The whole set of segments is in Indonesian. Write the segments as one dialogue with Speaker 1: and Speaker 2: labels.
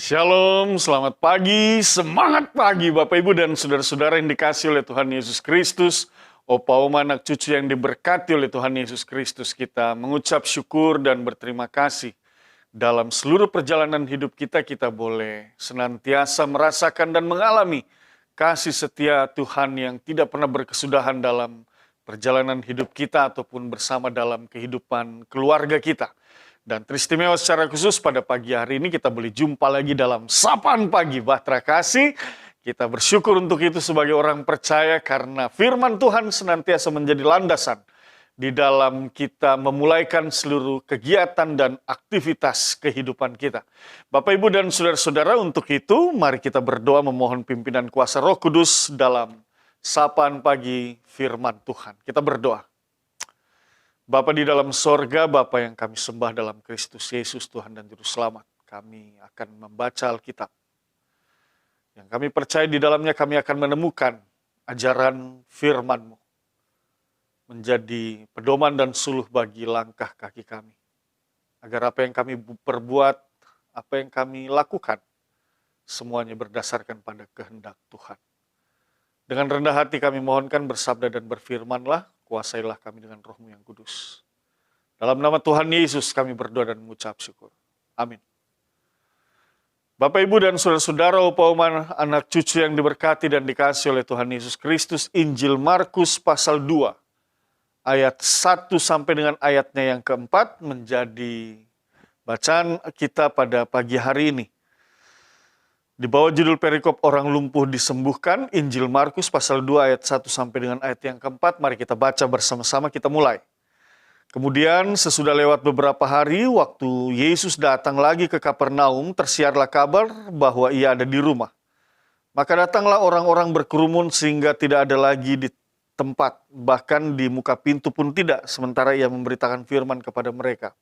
Speaker 1: Shalom, selamat pagi, semangat pagi Bapak Ibu dan saudara-saudara yang dikasihi oleh Tuhan Yesus Kristus. Opa Oma anak cucu yang diberkati oleh Tuhan Yesus Kristus, kita mengucap syukur dan berterima kasih. Dalam seluruh perjalanan hidup kita, kita boleh senantiasa merasakan dan mengalami kasih setia Tuhan yang tidak pernah berkesudahan dalam perjalanan hidup kita ataupun bersama dalam kehidupan keluarga kita. Dan teristimewa secara khusus pada pagi hari ini kita boleh jumpa lagi dalam Sapaan Pagi Bahtera Kasih. Kita bersyukur untuk itu sebagai orang percaya karena firman Tuhan senantiasa menjadi landasan di dalam kita memulaikan seluruh kegiatan dan aktivitas kehidupan kita. Bapak, Ibu, dan saudara-saudara, untuk itu mari kita berdoa memohon pimpinan kuasa Roh Kudus dalam Sapaan Pagi firman Tuhan. Kita berdoa. Bapa di dalam sorga, Bapa yang kami sembah dalam Kristus Yesus, Tuhan dan Juru Selamat. Kami akan membaca Alkitab. Yang kami percaya di dalamnya kami akan menemukan ajaran firman-Mu. Menjadi pedoman dan suluh bagi langkah kaki kami. Agar apa yang kami perbuat, apa yang kami lakukan, semuanya berdasarkan pada kehendak Tuhan. Dengan rendah hati kami mohonkan bersabda dan berfirmanlah, kuasailah kami dengan Roh-Mu yang kudus. Dalam nama Tuhan Yesus kami berdoa dan mengucap syukur. Amin. Bapak, Ibu, dan saudara-saudara, Opa Oma anak cucu yang diberkati dan dikasihi oleh Tuhan Yesus Kristus, Injil Markus pasal 2, ayat 1 sampai dengan ayatnya yang keempat menjadi bacaan kita pada pagi hari ini. Di bawah judul perikop orang lumpuh disembuhkan, Injil Markus pasal 2 ayat 1 sampai dengan ayat yang keempat, mari kita baca bersama-sama, kita mulai. Kemudian sesudah lewat beberapa hari, waktu Yesus datang lagi ke Kapernaum, tersiarlah kabar bahwa ia ada di rumah. Maka datanglah orang-orang berkerumun sehingga tidak ada lagi di tempat, bahkan di muka pintu pun tidak, sementara ia memberitakan firman kepada mereka.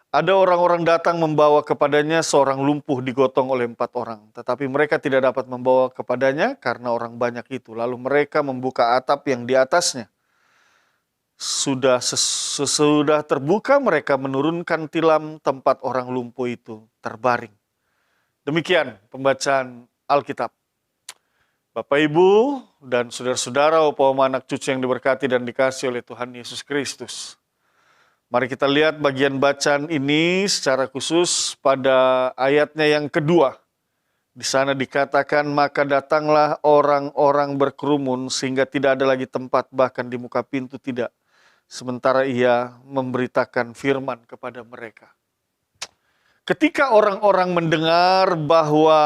Speaker 1: Ada orang-orang datang membawa kepadanya seorang lumpuh digotong oleh 4 orang. Tetapi mereka tidak dapat membawa kepadanya karena orang banyak itu. Lalu mereka membuka atap yang di atasnya. Sesudah terbuka mereka menurunkan tilam tempat orang lumpuh itu terbaring. Demikian pembacaan Alkitab. Bapak, Ibu, dan saudara-saudara, Opa Oma anak cucu yang diberkati dan dikasihi oleh Tuhan Yesus Kristus. Mari kita lihat bagian bacaan ini secara khusus pada ayatnya yang kedua. Di sana dikatakan, maka datanglah orang-orang berkerumun sehingga tidak ada lagi tempat, bahkan di muka pintu tidak. Sementara ia memberitakan firman kepada mereka. Ketika orang-orang mendengar bahwa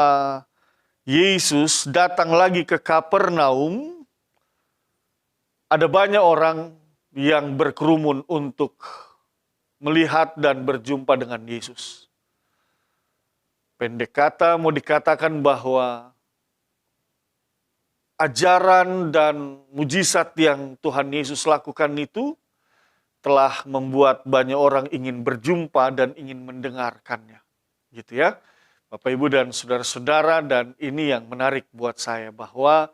Speaker 1: Yesus datang lagi ke Kapernaum, ada banyak orang yang berkerumun untuk melihat dan berjumpa dengan Yesus. Pendek kata mau dikatakan bahwa ajaran dan mujizat yang Tuhan Yesus lakukan itu telah membuat banyak orang ingin berjumpa dan ingin mendengarkannya. Gitu ya. Bapak, Ibu, dan saudara-saudara, dan ini yang menarik buat saya bahwa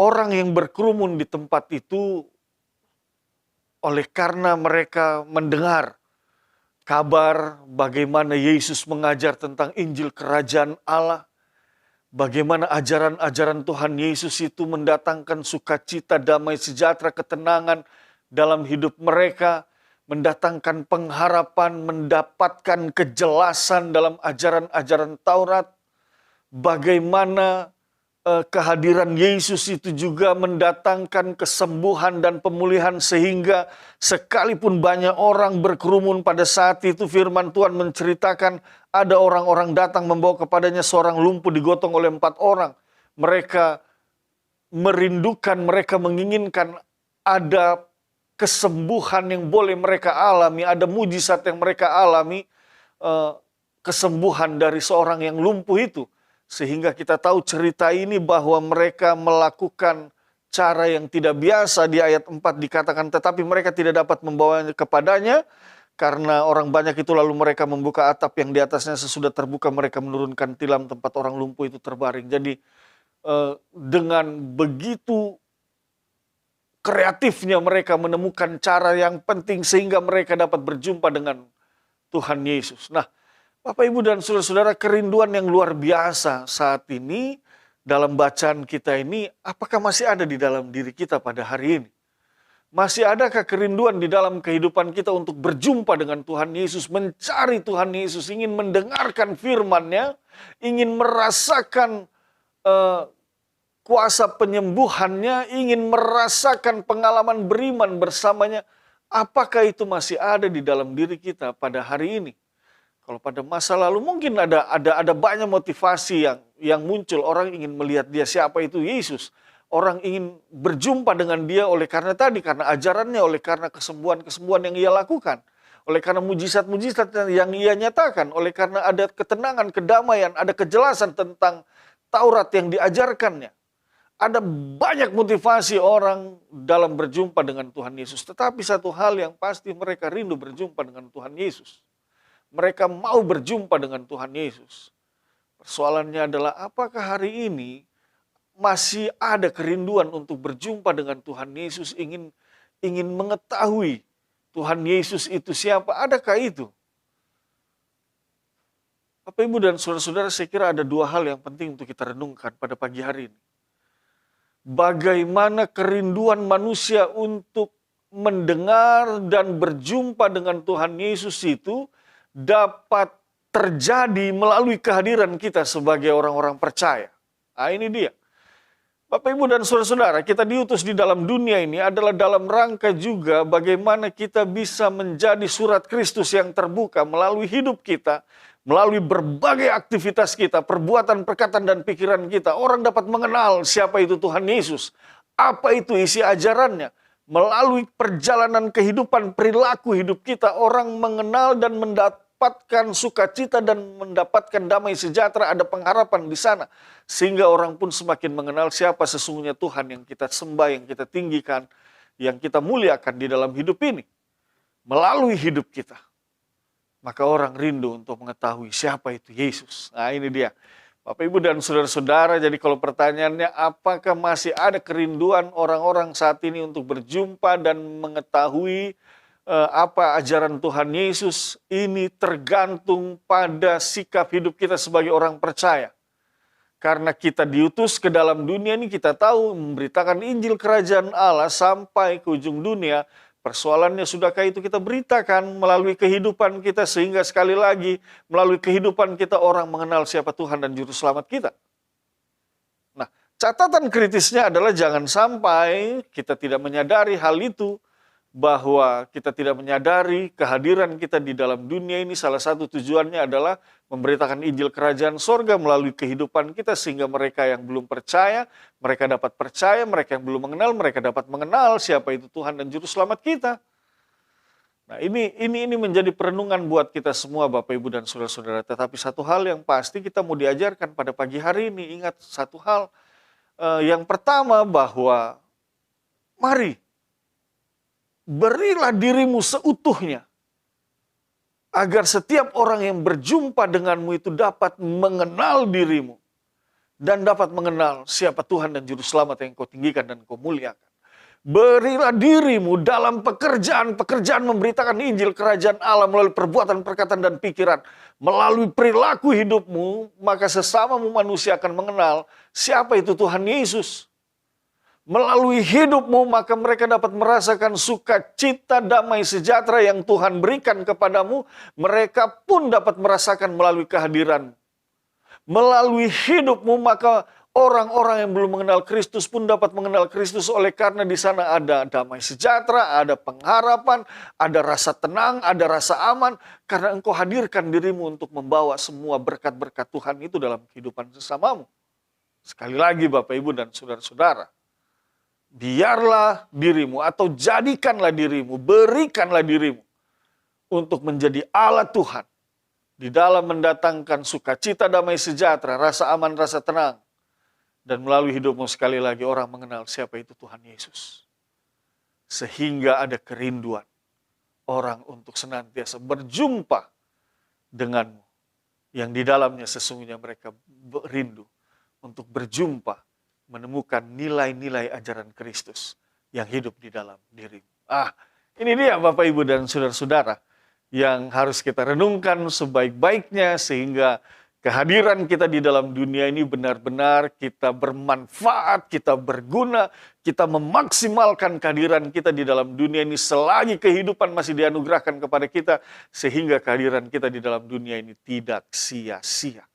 Speaker 1: orang yang berkerumun di tempat itu oleh karena mereka mendengar kabar bagaimana Yesus mengajar tentang Injil Kerajaan Allah, bagaimana ajaran-ajaran Tuhan Yesus itu mendatangkan sukacita, damai sejahtera, ketenangan dalam hidup mereka, mendatangkan pengharapan, mendapatkan kejelasan dalam ajaran-ajaran Taurat, bagaimana kehadiran Yesus itu juga mendatangkan kesembuhan dan pemulihan sehingga sekalipun banyak orang berkerumun pada saat itu, firman Tuhan menceritakan ada orang-orang datang membawa kepadanya seorang lumpuh digotong oleh 4 orang. Mereka merindukan, mereka menginginkan ada kesembuhan yang boleh mereka alami, ada mujizat yang mereka alami, kesembuhan dari seorang yang lumpuh itu. Sehingga kita tahu cerita ini bahwa mereka melakukan cara yang tidak biasa. Di ayat 4 dikatakan, tetapi mereka tidak dapat membawanya kepadanya karena orang banyak itu. Lalu mereka membuka atap yang di atasnya, sesudah terbuka mereka menurunkan tilam tempat orang lumpuh itu terbaring. Jadi dengan begitu kreatifnya mereka menemukan cara yang penting sehingga mereka dapat berjumpa dengan Tuhan Yesus. Nah, Bapak, Ibu, dan saudara-saudara, kerinduan yang luar biasa saat ini dalam bacaan kita ini, apakah masih ada di dalam diri kita pada hari ini? Masih adakah kerinduan di dalam kehidupan kita untuk berjumpa dengan Tuhan Yesus, mencari Tuhan Yesus, ingin mendengarkan firman-Nya, ingin merasakan eh, kuasa penyembuhannya, ingin merasakan pengalaman beriman bersamanya? Apakah itu masih ada di dalam diri kita pada hari ini? Kalau pada masa lalu mungkin ada banyak motivasi yang muncul. Orang ingin melihat dia siapa itu Yesus. Orang ingin berjumpa dengan dia karena ajarannya, oleh karena kesembuhan-kesembuhan yang ia lakukan. Oleh karena mujizat-mujizat yang ia nyatakan, oleh karena ada ketenangan, kedamaian, ada kejelasan tentang Taurat yang diajarkannya. Ada banyak motivasi orang dalam berjumpa dengan Tuhan Yesus. Tetapi satu hal yang pasti, mereka rindu berjumpa dengan Tuhan Yesus. Mereka mau berjumpa dengan Tuhan Yesus. Persoalannya adalah apakah hari ini masih ada kerinduan untuk berjumpa dengan Tuhan Yesus, ingin mengetahui Tuhan Yesus itu siapa? Adakah itu? Bapak, Ibu, dan saudara-saudara, saya kira ada dua hal yang penting untuk kita renungkan pada pagi hari ini. Bagaimana kerinduan manusia untuk mendengar dan berjumpa dengan Tuhan Yesus itu dapat terjadi melalui kehadiran kita sebagai orang-orang percaya. Nah, ini dia. Bapak, Ibu, dan saudara-saudara, kita diutus di dalam dunia ini adalah dalam rangka juga bagaimana kita bisa menjadi surat Kristus yang terbuka melalui hidup kita, melalui berbagai aktivitas kita, perbuatan, perkataan, dan pikiran kita. Orang dapat mengenal siapa itu Tuhan Yesus, apa itu isi ajarannya. Melalui perjalanan kehidupan, perilaku hidup kita, orang mengenal dan mendapatkan sukacita dan mendapatkan damai sejahtera, ada pengharapan di sana. Sehingga orang pun semakin mengenal siapa sesungguhnya Tuhan yang kita sembah, yang kita tinggikan, yang kita muliakan di dalam hidup ini. Melalui hidup kita. Maka orang rindu untuk mengetahui siapa itu Yesus. Nah, ini dia. Bapak, Ibu, dan saudara-saudara, jadi kalau pertanyaannya apakah masih ada kerinduan orang-orang saat ini untuk berjumpa dan mengetahui apa ajaran Tuhan Yesus, ini tergantung pada sikap hidup kita sebagai orang percaya. Karena kita diutus ke dalam dunia ini, kita tahu memberitakan Injil Kerajaan Allah sampai ke ujung dunia. Persoalannya, sudahkah itu kita beritakan melalui kehidupan kita, sehingga sekali lagi melalui kehidupan kita orang mengenal siapa Tuhan dan Juru Selamat kita. Nah, catatan kritisnya adalah jangan sampai kita tidak menyadari hal itu, bahwa kita tidak menyadari kehadiran kita di dalam dunia ini salah satu tujuannya adalah memberitakan Injil Kerajaan Sorga melalui kehidupan kita, sehingga mereka yang belum percaya, mereka dapat percaya, mereka yang belum mengenal, mereka dapat mengenal siapa itu Tuhan dan Juru Selamat kita. Nah, ini menjadi perenungan buat kita semua, Bapak, Ibu, dan saudara-saudara. Tetapi satu hal yang pasti kita mau diajarkan pada pagi hari ini, ingat satu hal, yang pertama bahwa mari berilah dirimu seutuhnya, agar setiap orang yang berjumpa denganmu itu dapat mengenal dirimu, dan dapat mengenal siapa Tuhan dan Juru Selamat yang kau tinggikan dan kau muliakan. Berilah dirimu dalam pekerjaan memberitakan Injil Kerajaan Allah melalui perbuatan, perkataan, dan pikiran. Melalui perilaku hidupmu, maka sesamamu manusia akan mengenal siapa itu Tuhan Yesus. Melalui hidupmu, maka mereka dapat merasakan sukacita, damai sejahtera yang Tuhan berikan kepadamu. Mereka pun dapat merasakan melalui kehadiran. Melalui hidupmu, maka orang-orang yang belum mengenal Kristus pun dapat mengenal Kristus, oleh karena di sana ada damai sejahtera, ada pengharapan, ada rasa tenang, ada rasa aman, karena engkau hadirkan dirimu untuk membawa semua berkat-berkat Tuhan itu dalam kehidupan sesamamu. Sekali lagi, Bapak, Ibu, dan saudara-saudara, biarlah dirimu atau jadikanlah dirimu, berikanlah dirimu untuk menjadi alat Tuhan di dalam mendatangkan sukacita, damai sejahtera, rasa aman, rasa tenang. Dan melalui hidupmu sekali lagi orang mengenal siapa itu Tuhan Yesus. Sehingga ada kerinduan orang untuk senantiasa berjumpa denganmu. Yang di dalamnya sesungguhnya mereka rindu untuk berjumpa, menemukan nilai-nilai ajaran Kristus yang hidup di dalam dirimu. Ini dia, Bapak, Ibu, dan saudara-saudara. yang harus kita renungkan sebaik-baiknya sehingga kehadiran kita di dalam dunia ini benar-benar kita bermanfaat, kita berguna, kita memaksimalkan kehadiran kita di dalam dunia ini selagi kehidupan masih dianugerahkan kepada kita, sehingga kehadiran kita di dalam dunia ini tidak sia-sia.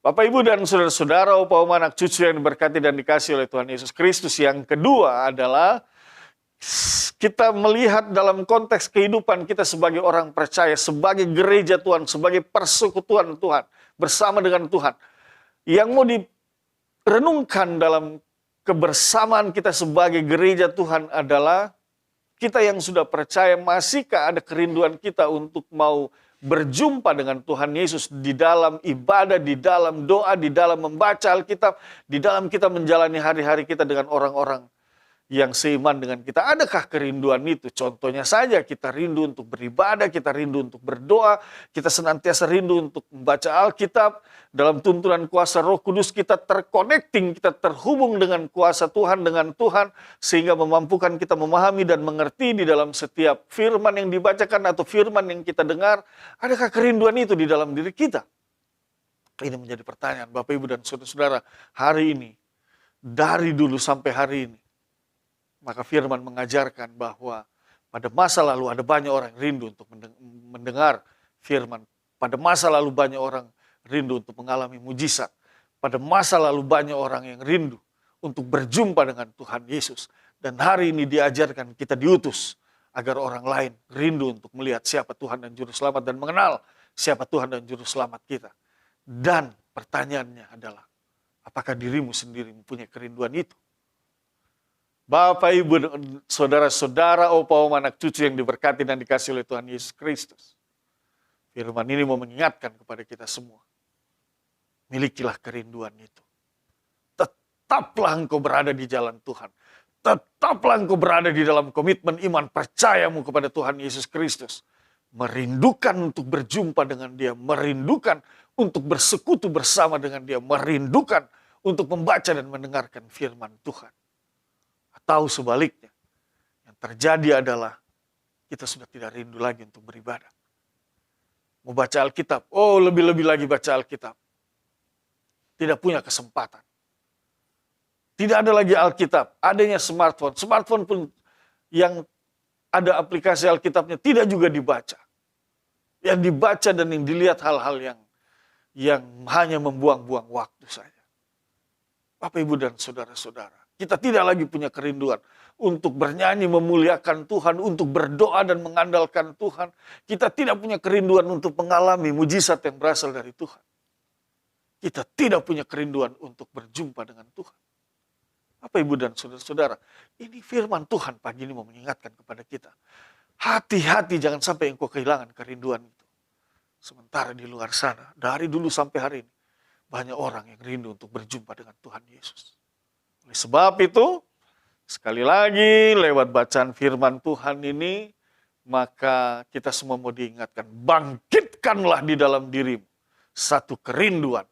Speaker 1: Bapak, Ibu, dan saudara-saudara, Opa, Oma, anak cucu yang diberkati dan dikasih oleh Tuhan Yesus Kristus, yang kedua adalah kita melihat dalam konteks kehidupan kita sebagai orang percaya, sebagai gereja Tuhan, sebagai persekutuan Tuhan, bersama dengan Tuhan. Yang mau direnungkan dalam kebersamaan kita sebagai gereja Tuhan adalah kita yang sudah percaya, masihkah ada kerinduan kita untuk mau berjumpa dengan Tuhan Yesus di dalam ibadah, di dalam doa, di dalam membaca Alkitab, di dalam kita menjalani hari-hari kita dengan orang-orang yang seiman dengan kita. Adakah kerinduan itu? Contohnya saja, kita rindu untuk beribadah, kita rindu untuk berdoa, kita senantiasa rindu untuk membaca Alkitab. Dalam tuntunan kuasa Roh Kudus kita terconnecting, kita terhubung dengan kuasa Tuhan, dengan Tuhan, sehingga memampukan kita memahami dan mengerti di dalam setiap firman yang dibacakan atau firman yang kita dengar. Adakah kerinduan itu di dalam diri kita? Ini menjadi pertanyaan Bapak, Ibu, dan saudara-saudara hari ini. Dari dulu sampai hari ini. Maka firman mengajarkan bahwa pada masa lalu ada banyak orang yang rindu untuk mendengar firman. Pada masa lalu banyak orang rindu untuk mengalami mujizat. Pada masa lalu banyak orang yang rindu untuk berjumpa dengan Tuhan Yesus. Dan hari ini diajarkan kita diutus agar orang lain rindu untuk melihat siapa Tuhan dan Juru Selamat dan mengenal siapa Tuhan dan Juru Selamat kita. Dan pertanyaannya adalah, apakah dirimu sendiri mempunyai kerinduan itu? Bapak, Ibu, saudara-saudara, Opa, Oma, anak cucu yang diberkati dan dikasih oleh Tuhan Yesus Kristus. Firman ini mau mengingatkan kepada kita semua. Milikilah kerinduan itu. Tetaplah engkau berada di jalan Tuhan. Tetaplah engkau berada di dalam komitmen iman percayamu kepada Tuhan Yesus Kristus. Merindukan untuk berjumpa dengan Dia. Merindukan untuk bersekutu bersama dengan Dia. Merindukan untuk membaca dan mendengarkan firman Tuhan. Atau sebaliknya, yang terjadi adalah kita sudah tidak rindu lagi untuk beribadah. Mau baca Alkitab, lebih-lebih lagi baca Alkitab. Tidak punya kesempatan. Tidak ada lagi Alkitab, adanya smartphone. Smartphone pun yang ada aplikasi Alkitabnya tidak juga dibaca. Yang dibaca dan yang dilihat hal-hal yang hanya membuang-buang waktu saja. Bapak, Ibu, dan saudara-saudara. Kita tidak lagi punya kerinduan untuk bernyanyi memuliakan Tuhan, untuk berdoa dan mengandalkan Tuhan. Kita tidak punya kerinduan untuk mengalami mujizat yang berasal dari Tuhan. Kita tidak punya kerinduan untuk berjumpa dengan Tuhan. Bapak, Ibu, dan saudara-saudara, ini firman Tuhan pagi ini mau mengingatkan kepada kita. Hati-hati jangan sampai engkau kehilangan kerinduan itu. Sementara di luar sana, dari dulu sampai hari ini, banyak orang yang rindu untuk berjumpa dengan Tuhan Yesus. Oleh sebab itu, sekali lagi lewat bacaan firman Tuhan ini, maka kita semua mau diingatkan, bangkitkanlah di dalam dirimu satu kerinduan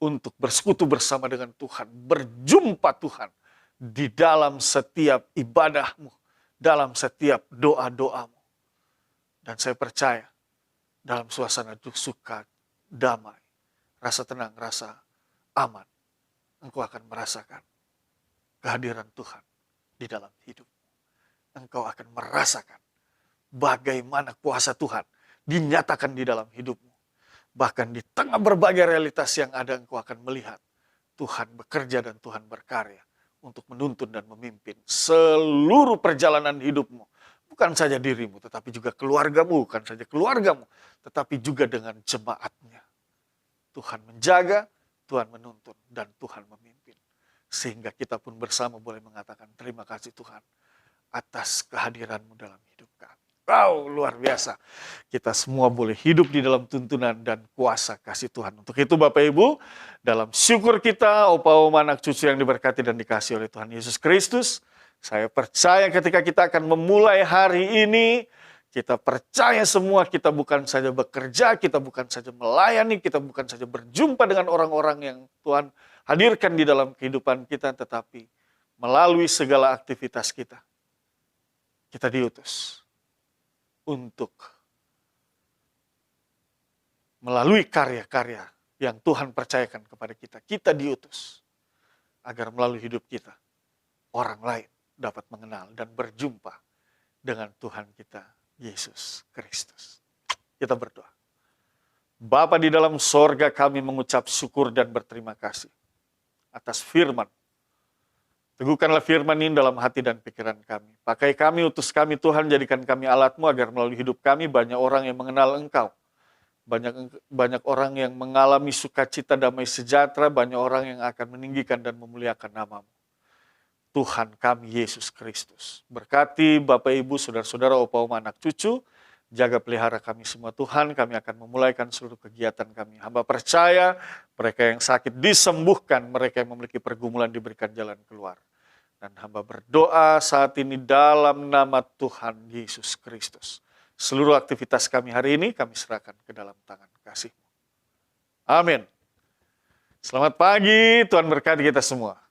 Speaker 1: untuk bersekutu bersama dengan Tuhan, berjumpa Tuhan di dalam setiap ibadahmu, dalam setiap doa-doamu. Dan saya percaya, dalam suasana suka, damai, rasa tenang, rasa aman, engkau akan merasakan kehadiran Tuhan di dalam hidupmu. Engkau akan merasakan bagaimana kuasa Tuhan dinyatakan di dalam hidupmu. Bahkan di tengah berbagai realitas yang ada, engkau akan melihat Tuhan bekerja dan Tuhan berkarya untuk menuntun dan memimpin seluruh perjalanan hidupmu. Bukan saja dirimu, tetapi juga keluargamu. Bukan saja keluargamu, tetapi juga dengan jemaatnya. Tuhan menjaga, Tuhan menuntun, dan Tuhan memimpin. Sehingga kita pun bersama boleh mengatakan terima kasih Tuhan atas kehadiran-Mu dalam hidup kami. Wow, luar biasa. Kita semua boleh hidup di dalam tuntunan dan kuasa kasih Tuhan. Untuk itu Bapak, Ibu, dalam syukur kita, Opa, Oma, anak cucu yang diberkati dan dikasih oleh Tuhan Yesus Kristus, saya percaya ketika kita akan memulai hari ini, kita percaya semua kita bukan saja bekerja, kita bukan saja melayani, kita bukan saja berjumpa dengan orang-orang yang Tuhan hadirkan di dalam kehidupan kita, tetapi melalui segala aktivitas kita diutus untuk melalui karya-karya yang Tuhan percayakan kepada kita. Kita diutus agar melalui hidup kita, orang lain dapat mengenal dan berjumpa dengan Tuhan kita, Yesus Kristus. Kita berdoa. Bapa di dalam sorga, kami mengucap syukur dan berterima kasih atas firman. Teguhkanlah firman ini dalam hati dan pikiran kami. Pakai kami, utus kami Tuhan, jadikan kami alat-Mu agar melalui hidup kami banyak orang yang mengenal Engkau. Banyak orang yang mengalami sukacita damai sejahtera, banyak orang yang akan meninggikan dan memuliakan nama-Mu. Tuhan kami Yesus Kristus. Berkati Bapak Ibu, saudara-saudara, opa oma, anak cucu, jaga pelihara kami semua Tuhan, kami akan memulaikan seluruh kegiatan kami. Hamba percaya mereka yang sakit disembuhkan, mereka yang memiliki pergumulan diberikan jalan keluar. Dan hamba berdoa saat ini dalam nama Tuhan Yesus Kristus. Seluruh aktivitas kami hari ini kami serahkan ke dalam tangan kasih-Mu. Amin. Selamat pagi, Tuhan berkati kita semua.